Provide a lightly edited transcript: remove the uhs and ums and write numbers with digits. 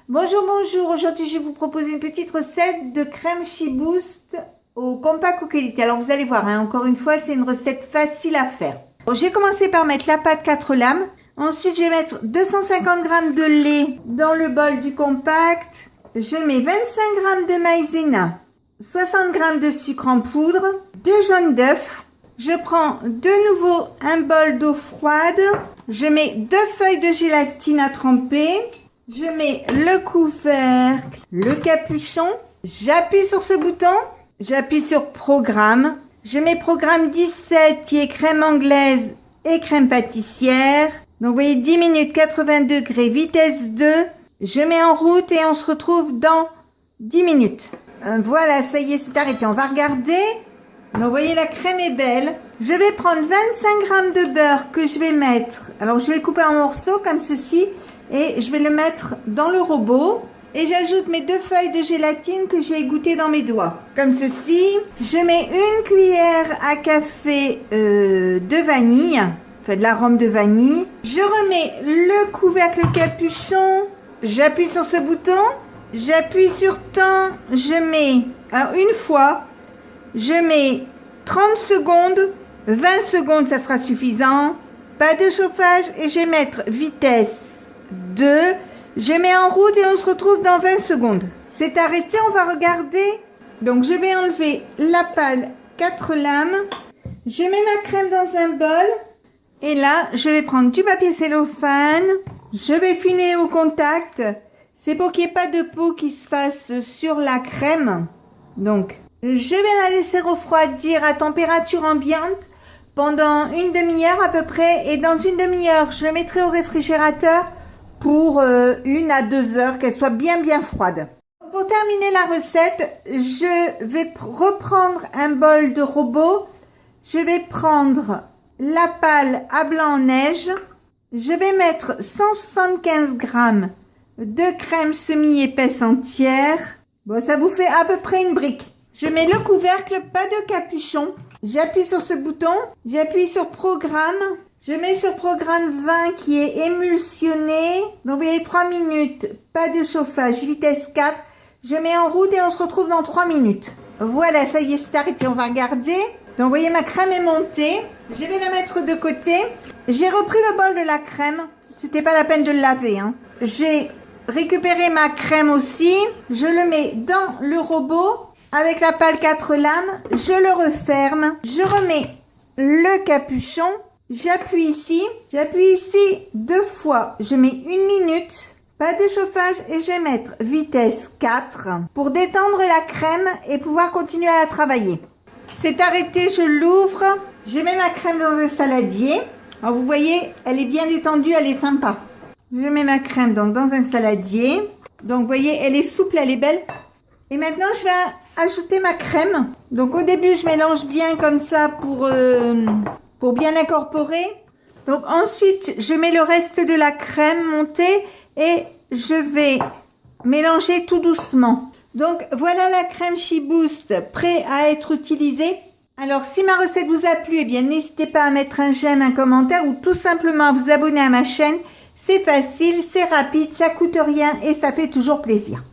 Bonjour, bonjour. Aujourd'hui, je vais vous proposer une petite recette de crème Shiboost au compact ou qualité. Alors, vous allez voir, encore une fois, c'est une recette facile à faire. Bon, j'ai commencé par mettre la pâte 4 lames. Ensuite, je vais mettre 250 g de lait dans le bol du compact. Je mets 25 g de maïzena, 60 g de sucre en poudre, 2 jaunes d'œufs. Je prends de nouveau un bol d'eau froide. Je mets 2 feuilles de gélatine à tremper. Je mets le couvercle, le capuchon. J'appuie sur ce bouton. J'appuie sur programme. Je mets programme 17 qui est crème anglaise et crème pâtissière. Donc vous voyez 10 minutes 80 degrés vitesse 2. Je mets en route et on se retrouve dans 10 minutes. Voilà, ça y est, c'est arrêté. On va regarder. Donc vous voyez, la crème est belle. Je vais prendre 25 g de beurre que je vais mettre. Alors je vais le couper en morceaux comme ceci. Et je vais le mettre dans le robot. Et j'ajoute mes 2 feuilles de gélatine que j'ai égouttées dans mes doigts. Comme ceci. Je mets 1 cuillère à café de vanille. Enfin de l'arôme de vanille. Je remets le couvercle capuchon. J'appuie sur ce bouton. J'appuie sur temps. Je mets, alors une fois, je mets 30 secondes. 20 secondes, ça sera suffisant. Pas de chauffage. Et je vais mettre vitesse 2. Je mets en route et on se retrouve dans 20 secondes. C'est arrêté, on va regarder. Donc je vais enlever la pâle 4 lames. Je mets ma crème dans un bol. Et là, je vais prendre du papier cellophane. Je vais filmer au contact. C'est pour qu'il n'y ait pas de peau qui se fasse sur la crème. Donc, je vais la laisser refroidir à température ambiante pendant une demi-heure à peu près. Et dans une demi-heure, je le mettrai au réfrigérateur pour 1 à 2 heures, qu'elle soit bien froide. Pour terminer la recette, je vais reprendre un bol de robot. Je vais prendre la pâle à blanc en neige. Je vais mettre 175 g de crème semi-épaisse entière. Bon, ça vous fait à peu près une brique. Je mets le couvercle, pas de capuchon. J'appuie sur ce bouton. J'appuie sur programme. Je mets sur programme 20 qui est émulsionné. Donc, vous voyez, 3 minutes. Pas de chauffage. Vitesse 4. Je mets en route et on se retrouve dans 3 minutes. Voilà, ça y est, c'est arrêté. On va regarder. Donc, vous voyez, ma crème est montée. Je vais la mettre de côté. J'ai repris le bol de la crème. C'était pas la peine de le laver, hein. J'ai récupéré ma crème aussi. Je le mets dans le robot avec la pâle 4 lames. Je le referme. Je remets le capuchon. J'appuie ici 2 fois, je mets 1 minute, pas de chauffage et je vais mettre vitesse 4 pour détendre la crème et pouvoir continuer à la travailler. C'est arrêté, je l'ouvre, je mets ma crème dans un saladier. Alors vous voyez, elle est bien détendue, elle est sympa. Je mets ma crème donc dans un saladier. Donc vous voyez, elle est souple, elle est belle. Et maintenant je vais ajouter ma crème. Donc au début je mélange bien comme ça pour bien l'incorporer. Donc ensuite, je mets le reste de la crème montée et je vais mélanger tout doucement. Donc voilà la crème Shiboost prête à être utilisée. Alors si ma recette vous a plu, eh bien n'hésitez pas à mettre un j'aime, un commentaire ou tout simplement à vous abonner à ma chaîne. C'est facile, c'est rapide, ça coûte rien et ça fait toujours plaisir.